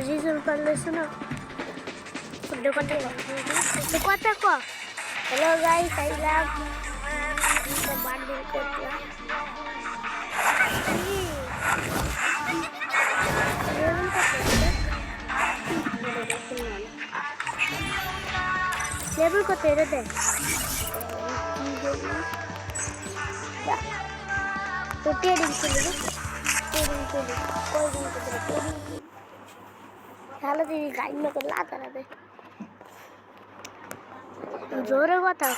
reason পারলে শোনো কথা ক হ্যালো গাইস আইলাম বান্ডিল করলাম লেবল কত এটা দেখ তো ট্রেডিং চলে তাহলে তুই গাড়ি লোকের লাতারা দে জোরে কথা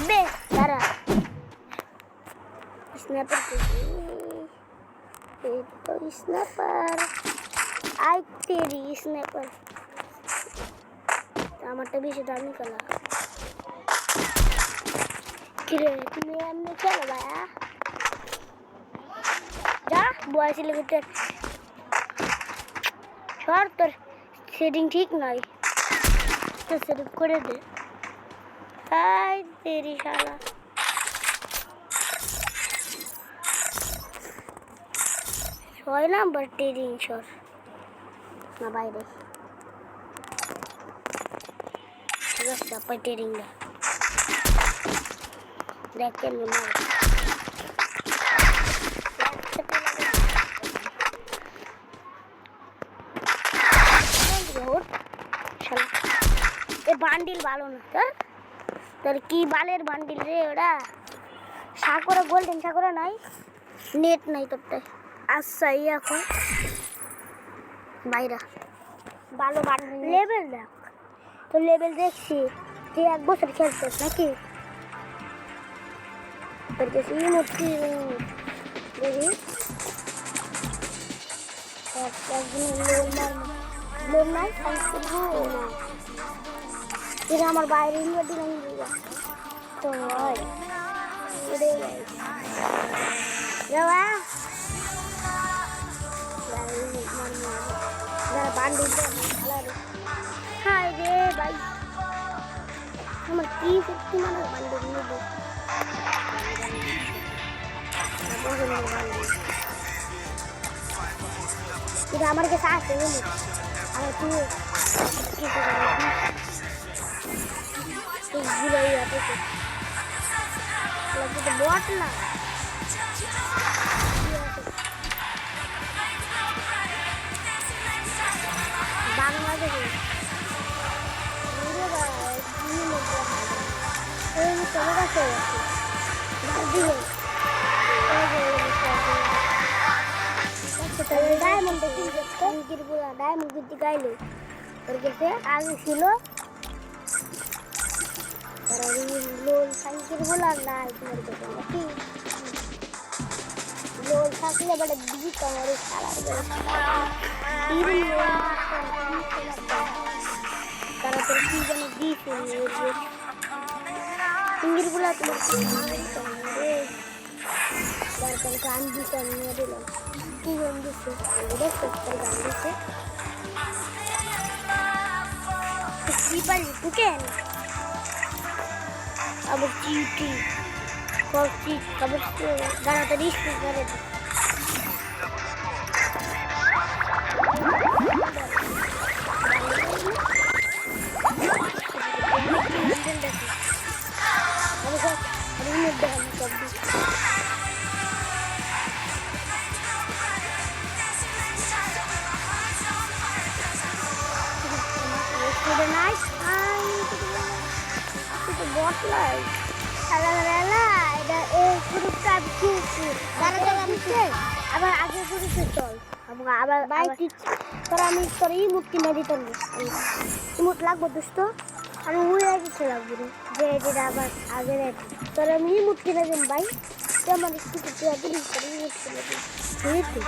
বে তারা স্ন্যাপার तो स्नैपर आई तेरी स्नैपर टमाटर भी दाम निकला किरे तूने हमने क्या लगाया जा बुआ से लेके छोड़ तो सेटिंग ठीक नहीं तो सेटिंग कर दे आई तेरी शाला ছয় নাম্বার ট্রেডিং শর না বাইরে রাস্তা পর ট্রেডিং না দেখেন না এ বান্ডিল ভালো না তোর কি বালের বান্ডিল রে ওটা সাকরা গোল্ডেন সাকরা নাই নেট নাই তোরটাই আচ্ছা এখন বাইরা ভালো বান্ডিল লেভেল দেখ তো লেভেল দেখছি তুই এক বছর খেলছিস নাকি দেখছি মুক্তি দেখি লোন নাই এটা আমার বাইরে দিলাম তো হয় বান্ডিল হাই রে ভাই আমার কি সত্যি মানে বান্ডিল নেব এটা আমার কাছে আছে বুঝলি আমার তুই বট না বাংলাদেশে তোমার কাছে ডায়মন্ড ডায়মন্ড কিন্তু গাইলো ওর কাছে আগে ছিল লোল সাইকেল বলার নাই তোমার কাছে নাকি লোল থাকলে বড় দিদি তোমার তারা তোর কি যেন দিয়েছে ইংরেজি বলা তোমার তারপর গান দিতে নিয়ে দিলাম কি গান দিচ্ছে গান দিচ্ছে তুই কেন আবার চিঠি করছি আবার তাড়াতাড়ি স্কুল করে আবার আগে ঘুরেছে চল আবার বাইক তোর আমি তোর এই মুক্তি মেরে দিতাম ইমোট লাগবো দোস্ত আমি উড়ে দিতে লাগবো রে যে এটা আবার আগে তোর আমি এই মুক্তি মেরে দিন ভাই তুই আমার স্কুটি তুই আগে তোর এই মুক্তি মেরে দিন বুঝলি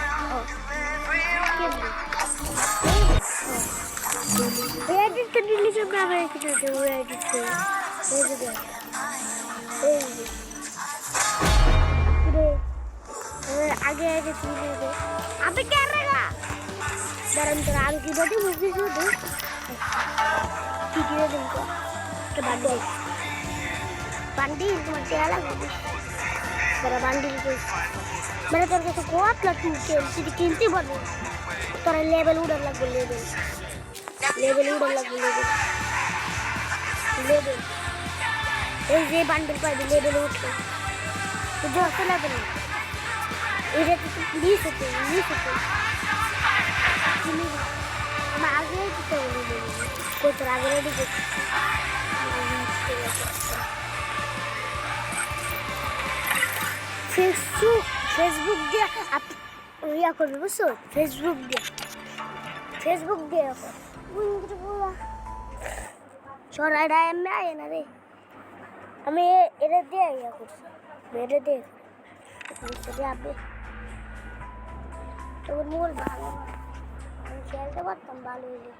এডিট তো দিলি সব আবার কিছু এডিট করে आगे आगे चीजें दे अबे क्या रहेगा गरम कर आलू की रोटी मुझे जो दे ठीक है तुमको के बंडी तुम्हें क्या लगा मेरा बंडी को मेरे तरफ से कोट लटू के सीधी कीमती बनो तो তোরা লেভেল উড়ার লাগবে লেভেল উড়ার লাগবে লেভেল এই যে বান্ডেল পাইবি লেভেল উঠবে তো যত লেভেল এটা তো প্লিজ হতে আমার আগে দিতে হবে কোথাও আগে রেডি করছি ফেসবুক দিয়ে ইয়া করবে বুঝছো ফেসবুক দিয়ে সরাইটা এমনি আয় না রে আমি এটা দিয়ে ইয়া করছি এটা দিয়ে আপনি তোর মোর ভালো আমি খেলতে পারতাম ভালো হইলে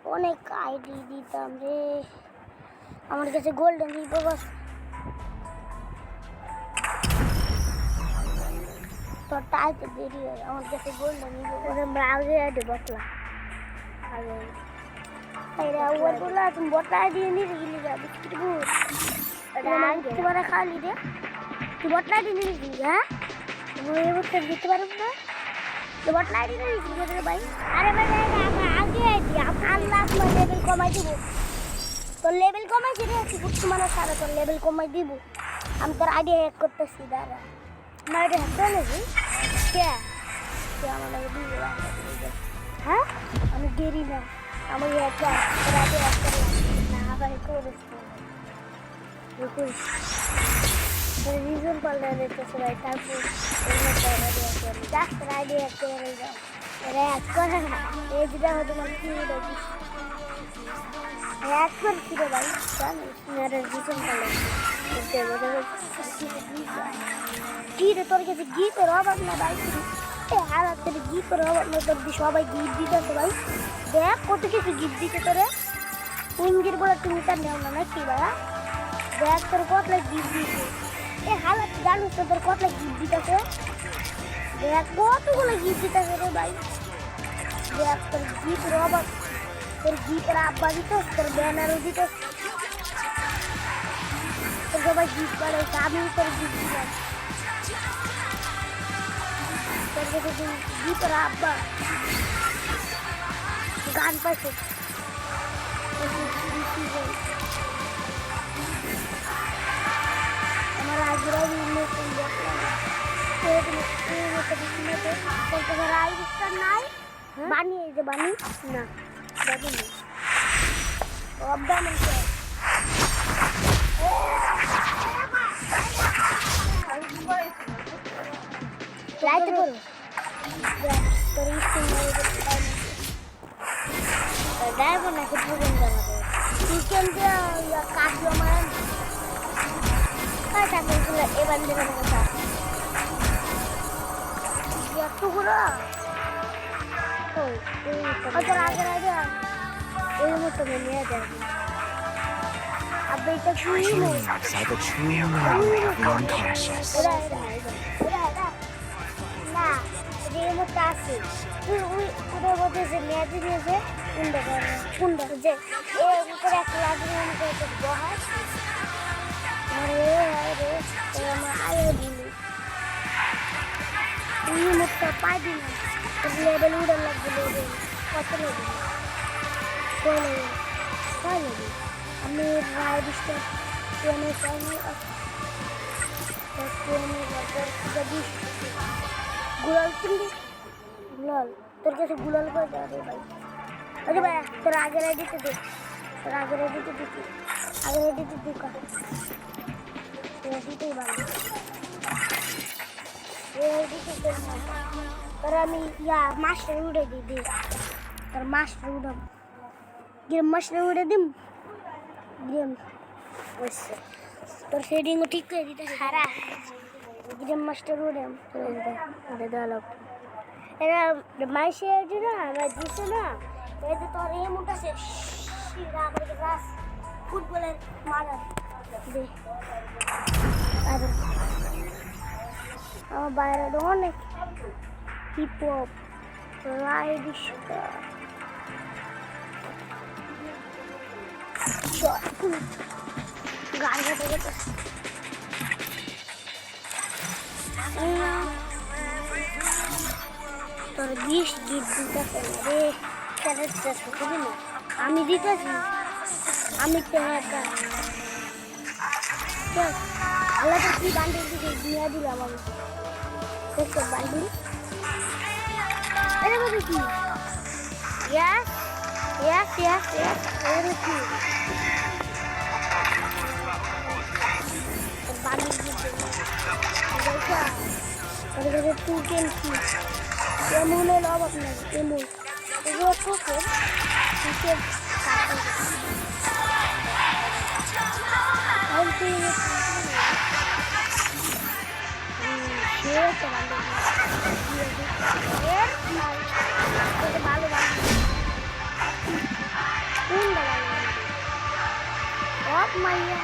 অনেক আইডি দিতাম রে আমার কাছে গোল্ডেন রিপোর্ট আছে তোর টাইতে দেরি হয় আমার কাছে গোল্ডেন রিপোর্ট আমরা আগে আইডি বটলা আগে ওর বললা তুমি বটলা দিয়ে নিয়ে গেলি যা বিস্কিট গুড় তোমার খালি রে তুই বটলা দিয়ে নিয়ে গেলি হ্যাঁ তুমি এই বটলা দিতে পারো না বটলা দিয়ে নিয়ে গেলি ভাই আরে ভাই আগে আইডি আল্লাহ তোমার লেভেল কমাই দিব তোর লেভেল কমাই দিবি তুই মানে সারা তোর লেভেল কমাই দিব আমি তোর আইডি হ্যাক করতেছি দাঁড়া আমার আইডি হ্যাক করে নেবি কে আমার লাগে দিয়ে হ্যাঁ আমি দেরি না আমি হ্যাক কর তোর আইডি হ্যাক করে না আবার করিস রিজন পাল্টা দিতেছে ভাই তারপর তোর আইডি হ্যাক করে যাও হ্যাক করে না এই দুটা হয়তো মানে কি একবার ফিরে ভাই রিজন পাল্টা কি রে তোর কাছে গিফটের অভাব না ভাই হারাত তোর গিফটের অভাব না তোর সবাই গিফট দিতেছে ভাই দেখ কত কিছু গিফট দিতে তোরে পুঞ্জির বলে তুমি তার নেও না নাকি ভাইয়া দেখ তোর কত গিফট দিতে হালাত জানিস তো তোর কত গিফট দিতেছে দেখ কতগুলো গিফট দিতেছে রে ভাই দেখ তোর গিফটের অভাব তোর গিফটের আব্বা দিতেছ তোর ব্যানারও দিতেছ তোর সবাই গিফট বাড়াইছে আমি তোর গিফট দিলাম তোর কাছে গিফটের আব্বা গান পাইছে আমার আগের নাই বানিয়ে যে বানি না বানিয়ে অব্দা মানে লাইট করো তোর স্কুল ড্রাইভার নাকি প্রবলেম জানাবে চিকেন দিয়ে কাটলো আমার চাকরি করলে এবার দেবে না কথা একটুগুলো তোর আগের আগে এই মতো নিয়ে যাবে আপনি এটা কি না রিমোট আছে ওদের মধ্যে যে মেয়াদি নিয়েছে কুন্ডা যে এর উপরে একটা লাগিয়ে মনে করে বহাস আমার আগে দিলি রিমোটটা পাই দিন লেভেল উড়ে লাগবে লেভেল কত লেভেল কয় লেভেল কয় লেভেল আমি রায় দিচ্ছি ট্রেনে চাইনি যদি গুলাল কিনবি গুলাল তোর কাছে গুলাল করে দেওয়া ভাই আরে ভাই তোর আগের আইডিতে দে তোর আগের আইডিতে দিচ্ছি আগের আইডিতে দিকা দিতেই ভালো তোর আমি ইয়া মাস্টার উড়ে দিই তোর মাস্টার উড়াম গেম মাস্টার উড়ে দিম গেম অবশ্যই তোর সেটিংও ঠিক করে দিতে সারা গেম মাস্টার উড়াম ওটা দেওয়া লাগবে এরা মাইসে না আমরা দিছে না এতে তোর এমন আছে আমার গাছ ফুটবলের মারা দে আর আমার বাইরে অনেক হিপ হপ রাইড গান গাতে গেছে তো তোর 20 গিট দিতেছে না রে ক্যারেক্টার শুধু না আমি দিতেছি আমি তো একটা আল্লাহ তো কি বান্ডিল দিকে দিয়ে দিলাম আমি দেখো বান্ডিল এটা বলি কি ইয়াস ইয়াস ইয়াস ইয়াস এটা কি বান্ডিল দিতে দেখো এটা টু টেন কি এমুলে লব আপনার এমুল এগুলো ঠোকে নিচে ভালো মাইয়া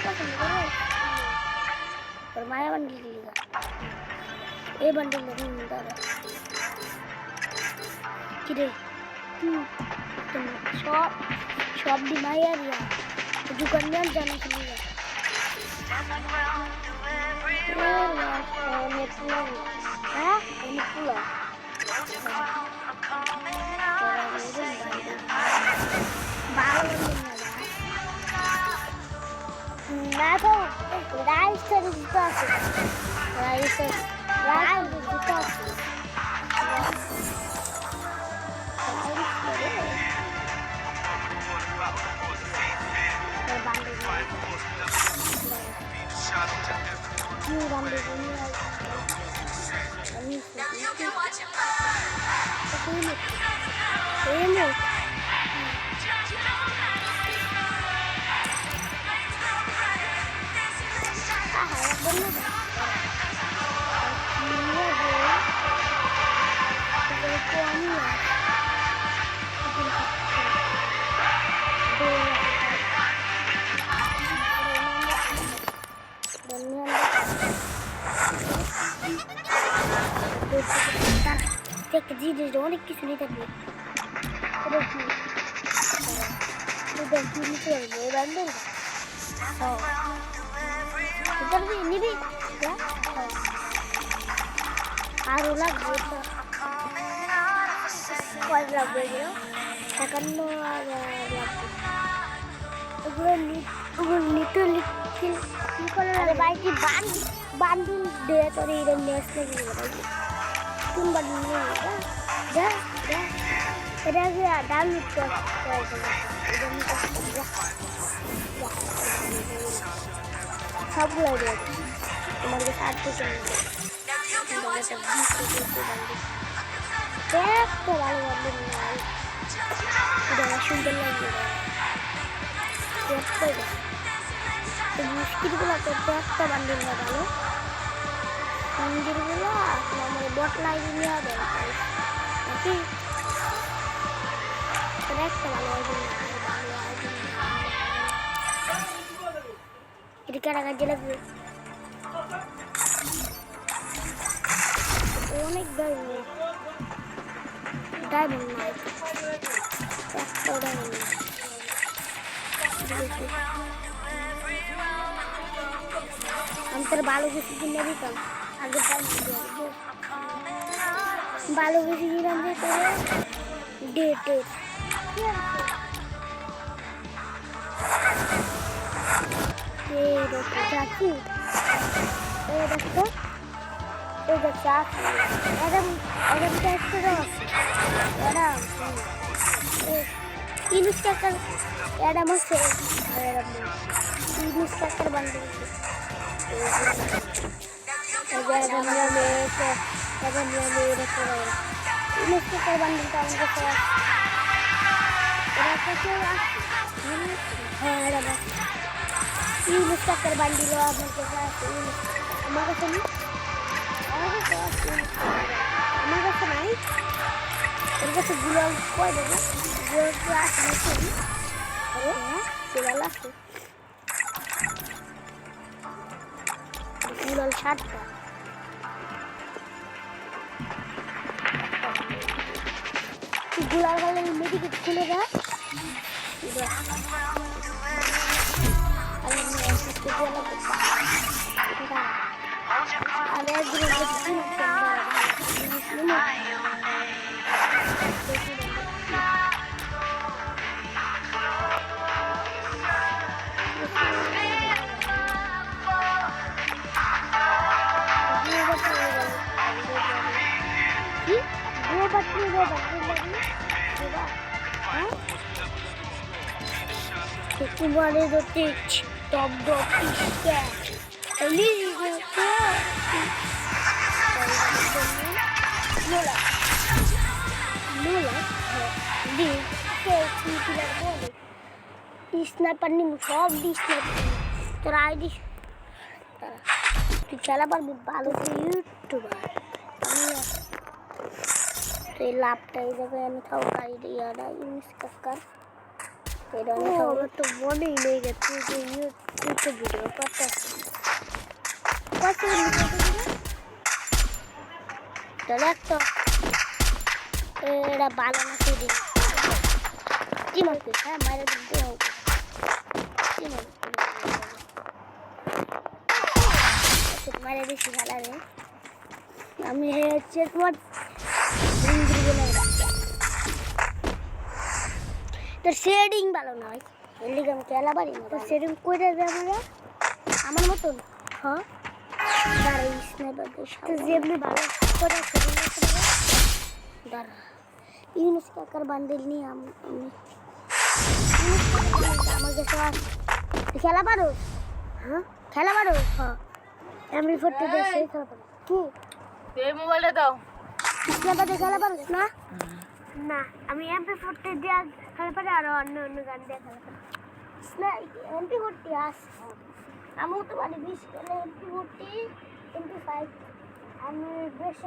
পছন্দ করে তোর মায়া বান্ডিল দিলি এই বান্ডিল দাদা কিরে সব সব দি মায়া রিয়া দোকানে জানা ছিল হ্যাঁ পুলা না তো রাইস দিতে আছে রাইস দিতে আছে জিনিস অনেক কিছু নিতে পারবে নিবি আরো লাগবে কয় লাগবে 51 নিতে বাইটি বান্ডিল দিয়ে তোর এরকম নেস লেগে কোন বান্ডিল যা যা এটা ডাউনলোড সবগুলো তোমার কাছে আর থেকে একটা ভালো বান্ডিল সুন্দর লাগবে মুশকিলগুলো করতে একটা বান্ডিল না ভালো মন্দিরগুলো আমার বট লাইনে নেওয়া দরকার নাকি একটা ভালো এটা কারা কাজে লাগবে অনেক ডায়মন্ড না একটা ডায়মন্ড আমি তোর ভালো কিছু কিনে দিতাম আগে ভালো কিছু কিনলাম যে তোর ডেটের এই দেখো চাচি এই দেখো চাচি এরকম চারশো এরকম তিরিশ টাকার এরকম হচ্ছে তিরিশ টাকার বান্ডিল বান্ডিলটা ইউনিশ টাকার বান্ডিল আপনার কাছে আছে আমার কাছে নেই আমার কাছে নাই ওর কাছে গুলাল কয় দেবো গুলাল আসে গুলাল আছে গুলাল 60টা গুলাল গেলে মেডিকেট খুলে দেয় আর একদিন হ্যাঁ তোমারে দতে টপ ডপ কে এলি নোলা নোলা দি কে পিলার বলে স্নাইপার নিম সব দি স্নাইপার তোরা আইডি তুই খেলা পারবি ভালো তুই ইউটিউবার আমি এই লাভটা এই জায়গায় আমি খাও আইডি ইয়ারা ইউনিস কাকার এটা আমি খাও তো মনেই নেই রে তুই যে ইউটিউব ভিডিও করতে কত তাহলে একটা এটা ভালো না সেদিন কি মারতে হ্যাঁ মায়ের দিতে হবে কি মারে বেশি ভালো রে আমি হচ্ছে তোমার তোর শেডিং ভালো নয় এর লিগে আমি খেলা পারি না তোর শেডিং কইটা যাবে না আমার মতন হ্যাঁ দাঁড়া স্নাইপার তো যেমনি ভালো করে শেডিং দাঁড়া ইউনিস কাকার বান্ডেল নিয়ে আমি আমার কাছে খেলা পারো হ্যাঁ খেলা পারো হ্যাঁ এমনি ফোরটি দেশে খেলা পারো কি এই মোবাইলটা দাও স্নাইপার খেলা পারো না না আমি MP40 দিয়ে খেলা পারি আর অন্য অন্য গান দিয়ে খেলা পারি MP40 আস আমি তো পারি 20 খেলে MP40 MP5 আমি বেশি